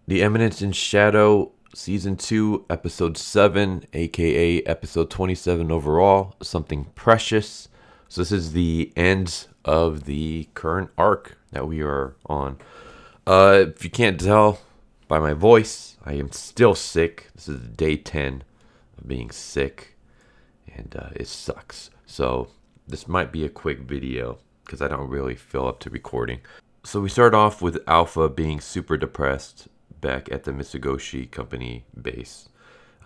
The Eminence in Shadow, Season 2, Episode 7, aka Episode 27 overall, Something Precious. So this is the end of the current arc that we are on. If you can't tell by my voice, I am still sick. This is day 10 of being sick, and it sucks. So this might be a quick video because I don't really feel up to recording. So we start off with Alpha being super depressed back at the Mitsugoshi Company base.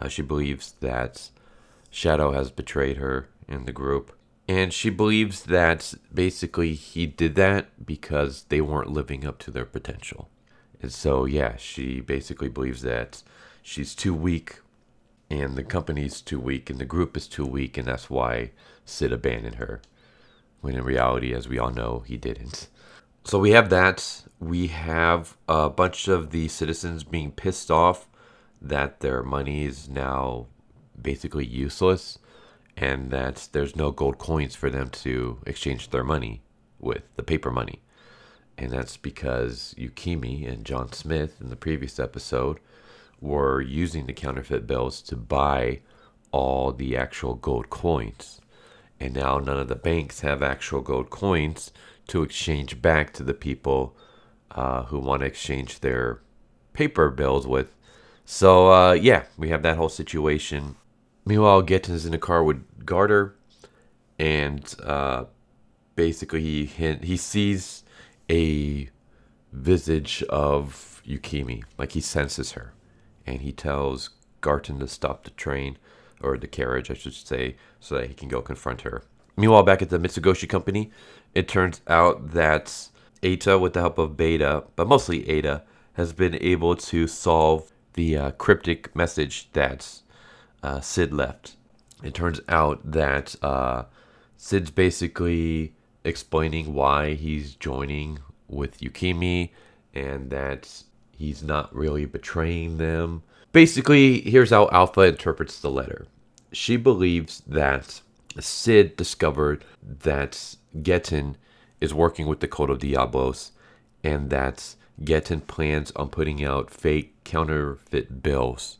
She believes that Shadow has betrayed her in the group. And she believes that basically he did that because they weren't living up to their potential. And so, yeah, she basically believes that she's too weak and the company's too weak and the group is too weak, and that's why Cid abandoned her. When in reality, as we all know, he didn't. So we have that. We have a bunch of the citizens being pissed off that their money is now basically useless and that there's no gold coins for them to exchange their money with, the paper money. And that's because Yukime and John Smith in the previous episode were using the counterfeit bills to buy all the actual gold coins. And now none of the banks have actual gold coins to exchange back to the people who want to exchange their paper bills with. So, yeah, we have that whole situation. Meanwhile, Gettan's in the car with Garter, and basically he sees a visage of Yukime, like he senses her, and he tells Garten to stop the train, or the carriage, I should say, so that he can go confront her. Meanwhile, back at the Mitsugoshi Company, it turns out that Eta, with the help of Beta, but mostly Eta, has been able to solve the cryptic message that Cid left. It turns out that Cid's basically explaining why he's joining with Yukime and that he's not really betraying them. Basically, here's how Alpha interprets the letter. She believes that Cid discovered that Gettan is working with the Code of Diablos and that Gettan plans on putting out fake counterfeit bills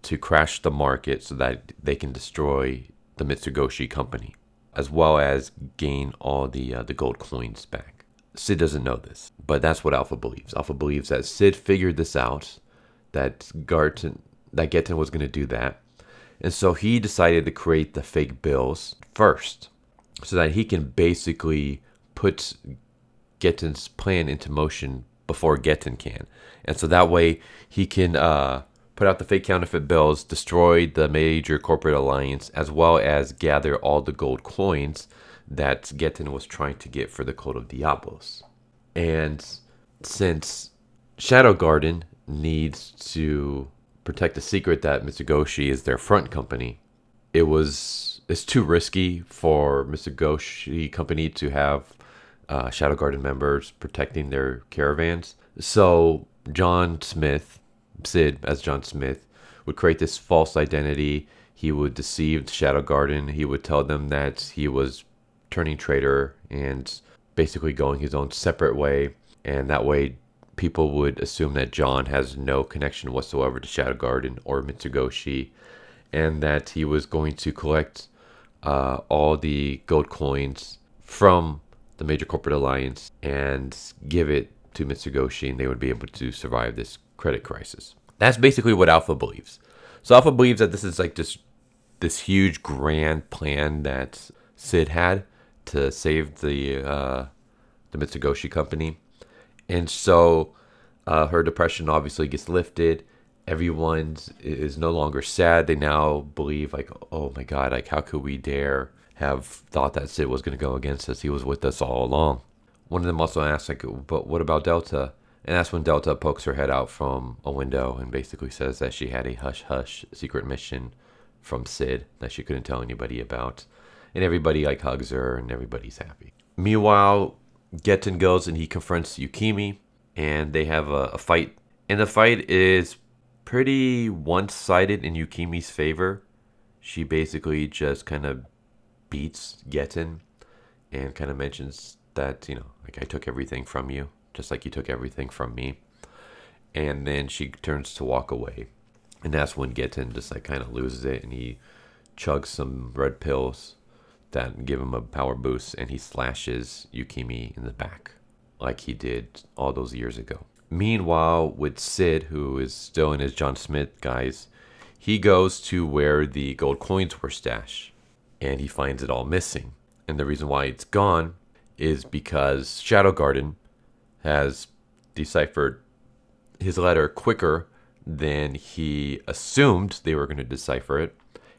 to crash the market so that they can destroy the Mitsugoshi Company, as well as gain all the gold coins back. Cid doesn't know this, but that's what Alpha believes. Alpha believes that Cid figured this out, that Gettan was going to do that, and so he decided to create the fake bills first, so that he can basically put Gettan's plan into motion before Gettan can. And so that way he can put out the fake counterfeit bills, destroy the major corporate alliance, as well as gather all the gold coins that Gettan was trying to get for the Code of Diablos. And since Shadow Garden needs to protect the secret that Mitsugoshi is their front company, it's too risky for Mitsugoshi Company to have Shadow Garden members protecting their caravans. So John Smith, Cid as John Smith, would create this false identity. He would deceive Shadow Garden. He would tell them that he was turning traitor and basically going his own separate way. And that way people would assume that John has no connection whatsoever to Shadow Garden or Mitsugoshi, and that he was going to collect all the gold coins from the major corporate alliance and give it to Mitsugoshi, and they would be able to survive this credit crisis. That's basically what Alpha believes. So Alpha believes that this is like this huge grand plan that Cid had to save the Mitsugoshi Company. And so her depression obviously gets lifted. Everyone is no longer sad. They now believe, like, oh my God, like, how could we dare have thought that Cid was going to go against us? He was with us all along. One of them also asks, like, but what about Delta? And that's when Delta pokes her head out from a window and basically says that she had a hush-hush secret mission from Cid that she couldn't tell anybody about. And everybody, like, hugs her and everybody's happy. Meanwhile, Gettan goes and he confronts Yukime, and they have a fight. And the fight is pretty one-sided in Yukime's favor. She basically just kind of beats Gettan and kind of mentions that, like, I took everything from you, just like you took everything from me. and then she turns to walk away. And that's when Gettan just like kind of loses it, and he chugs some red pills that give him a power boost, and he slashes Yukime in the back like he did all those years ago. Meanwhile, with Cid, who is still in his John Smith guise, he goes to where the gold coins were stashed, and he finds it all missing. And the reason why it's gone is because Shadow Garden has deciphered his letter quicker than he assumed they were going to decipher it.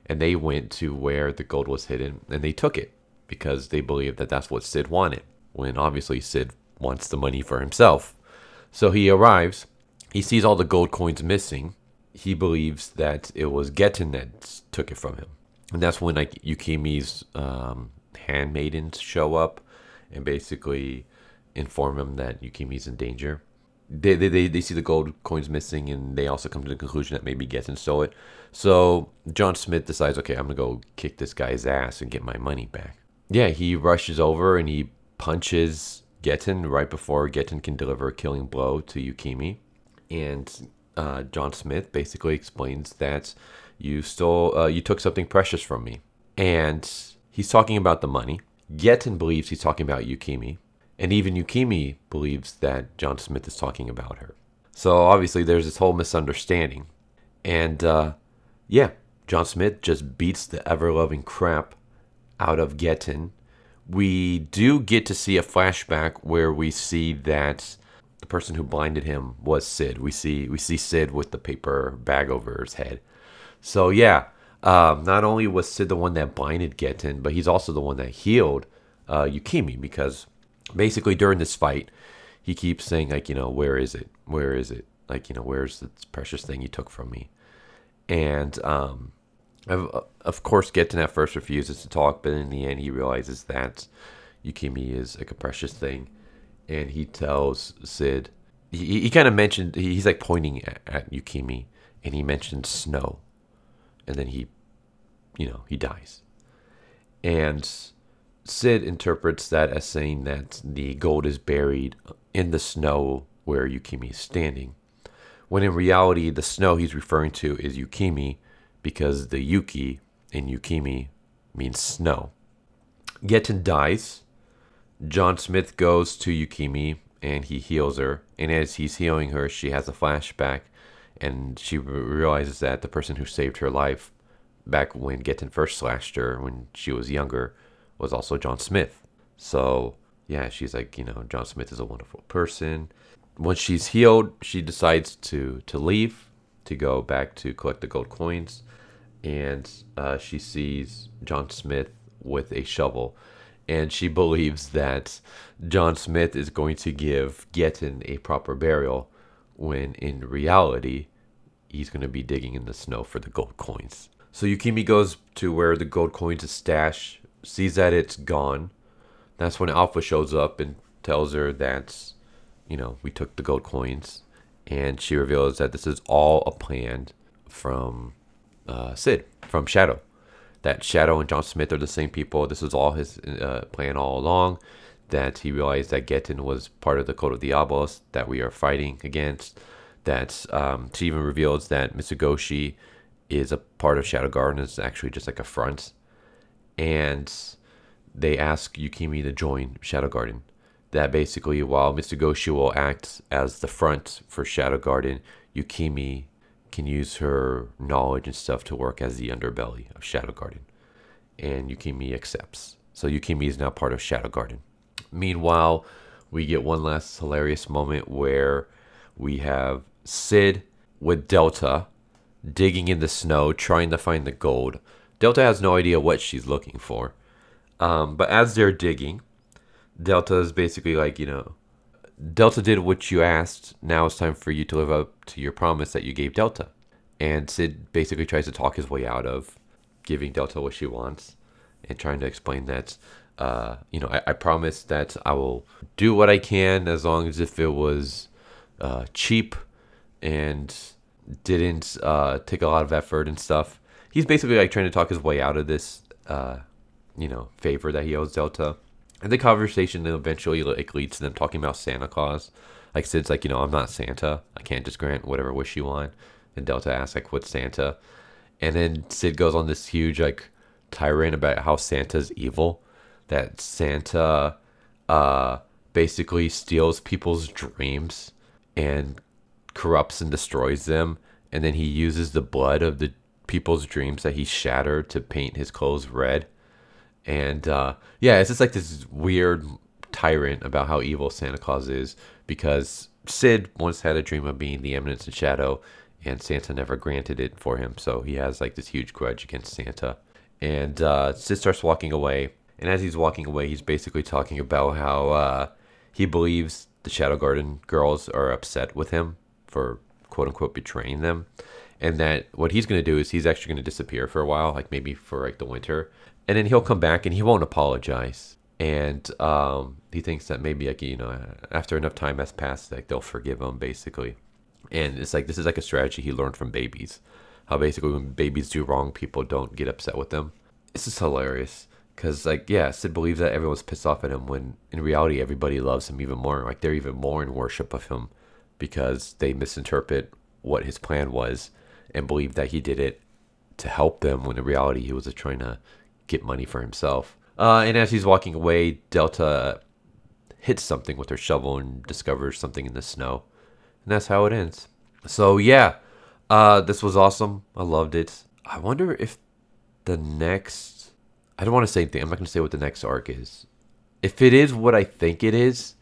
And they went to where the gold was hidden, and they took it because they believed that that's what Cid wanted, when obviously Cid wants the money for himself. So he arrives, he sees all the gold coins missing. He believes that it was Gettan that took it from him. And that's when like Yukime's handmaidens show up and basically inform him that Yukime's in danger. They see the gold coins missing, and they also come to the conclusion that maybe Gettan stole it. So John Smith decides, okay, I'm going to go kick this guy's ass and get my money back. Yeah, he rushes over and he punches Gettan right before Gettan can deliver a killing blow to Yukime. And John Smith basically explains that you took something precious from me. And he's talking about the money. Gettan believes he's talking about Yukime. And even Yukime believes that John Smith is talking about her. So obviously there's this whole misunderstanding. And yeah, John Smith just beats the ever-loving crap out of Gettan. We do get to see a flashback where we see that the person who blinded him was Cid. We see Cid with the paper bag over his head. So yeah, not only was Cid the one that blinded Gettan, but he's also the one that healed Yukime, because basically during this fight, he keeps saying like, where is it? Where is it? Like, where's this precious thing you took from me? And of course, Gettan at first refuses to talk, but in the end, he realizes that Yukime is like a precious thing, and he tells Cid. He kind of mentioned, he's like pointing at Yukime, and he mentions snow, and then he dies. And Cid interprets that as saying that the gold is buried in the snow where Yukime is standing, when in reality the snow he's referring to is Yukime, because the Yuki in Yukime means snow. Gettan dies. John Smith goes to Yukime and he heals her, and as he's healing her, she has a flashback, and she realizes that the person who saved her life back when Gettan first slashed her when she was younger was also John Smith. So yeah, she's like, John Smith is a wonderful person. Once she's healed, she decides to leave, to go back to collect the gold coins, and she sees John Smith with a shovel, and she believes that John Smith is going to give Gettan a proper burial, when in reality he's going to be digging in the snow for the gold coins. So Yukime goes to where the gold coins is stashed, sees that it's gone. That's when Alpha shows up and tells her that, we took the gold coins, and she reveals that this is all a plan from Cid, from Shadow. That Shadow and John Smith are the same people. This was all his plan all along. That he realized that Gettan was part of the Code of Diablos that we are fighting against. That she even reveals that Mitsugoshi is a part of Shadow Garden. It's actually just like a front. And they ask Yukime to join Shadow Garden. That basically, while Mitsugoshi will act as the front for Shadow Garden, Yukime can use her knowledge and stuff to work as the underbelly of Shadow Garden. And Yukime accepts. So Yukime is now part of Shadow Garden. Meanwhile, we get one last hilarious moment where we have Cid with Delta digging in the snow, trying to find the gold. Delta has no idea what she's looking for. But as they're digging, Delta is basically like, Delta did what you asked. Now it's time for you to live up to your promise that you gave Delta. And Cid basically tries to talk his way out of giving Delta what she wants, and trying to explain that, I promise that I will do what I can, as long as if it was cheap and didn't take a lot of effort and stuff. He's basically like trying to talk his way out of this, favor that he owes Delta. And the conversation then eventually leads to them talking about Santa Claus. Like Cid's like, I'm not Santa. I can't just grant whatever wish you want. And Delta asks like, what's Santa? And then Cid goes on this huge like tirade about how Santa's evil. That Santa basically steals people's dreams and corrupts and destroys them. And then he uses the blood of the people's dreams that he shattered to paint his clothes red. And yeah, it's just like this weird tyrant about how evil Santa Claus is, because Cid once had a dream of being the Eminence and Shadow, and Santa never granted it for him. So he has like this huge grudge against Santa. And Cid starts walking away. And as he's walking away, he's basically talking about how he believes the Shadow Garden girls are upset with him for quote unquote betraying them. And that what he's going to do is he's actually going to disappear for a while, like maybe for like the winter. And then he'll come back and he won't apologize. And he thinks that maybe like, after enough time has passed, like they'll forgive him basically. And it's like, this is like a strategy he learned from babies. How basically when babies do wrong, people don't get upset with them. This is hilarious. Because, like, yeah, Cid believes that everyone's pissed off at him when in reality everybody loves him even more. Like, they're even more in worship of him because they misinterpret what his plan was and believe that he did it to help them when in reality he was just trying to get money for himself. And as he's walking away, Delta hits something with her shovel and discovers something in the snow. And that's how it ends. So, yeah, this was awesome. I loved it. I wonder if the next... I don't want to say anything. I'm not going to say what the next arc is. If it is what I think it is,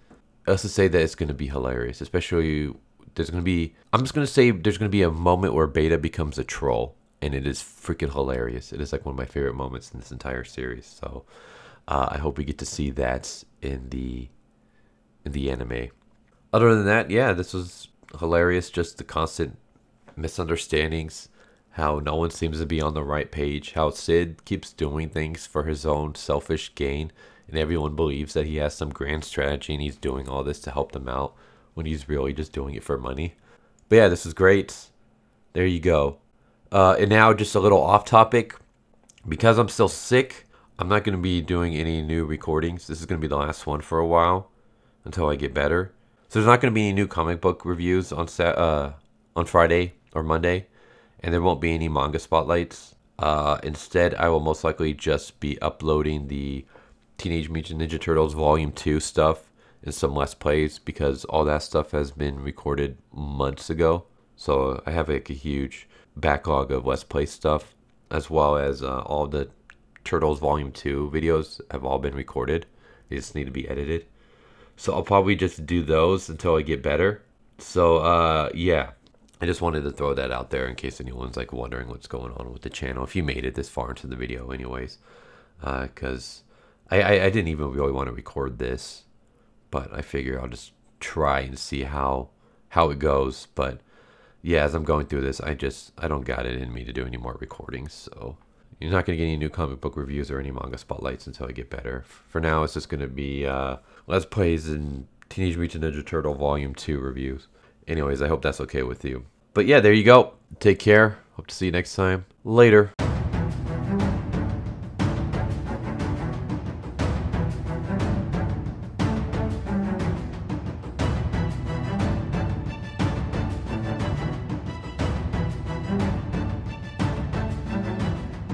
let's just say that it's going to be hilarious. Especially, there's going to be... I'm just going to say there's going to be a moment where Beta becomes a troll. And it is freaking hilarious. It is like one of my favorite moments in this entire series. So, I hope we get to see that in the anime. Other than that, yeah, this was hilarious. Just the constant misunderstandings. How no one seems to be on the right page. How Cid keeps doing things for his own selfish gain. And everyone believes that he has some grand strategy and he's doing all this to help them out when he's really just doing it for money. But yeah, this is great. There you go. And now just a little off topic. Because I'm still sick, I'm not going to be doing any new recordings. This is going to be the last one for a while until I get better. So there's not going to be any new comic book reviews on Friday or Monday. And there won't be any manga spotlights. Instead, I will most likely just be uploading the Teenage Mutant Ninja Turtles Volume 2 stuff and some Let's Plays because all that stuff has been recorded months ago. So I have like a huge backlog of Let's Play stuff, as well as all the Turtles Volume 2 videos have all been recorded. They just need to be edited. So I'll probably just do those until I get better. So yeah. I just wanted to throw that out there in case anyone's like wondering what's going on with the channel. If you made it this far into the video anyways. Because I didn't even really want to record this. But I figure I'll just try and see how it goes. But yeah, as I'm going through this, I don't got it in me to do any more recordings. So you're not going to get any new comic book reviews or any manga spotlights until I get better. For now, it's just going to be Let's Plays and Teenage Mutant Ninja Turtle Volume 2 reviews. Anyways, I hope that's okay with you. But yeah, there you go. Take care. Hope to see you next time. Later.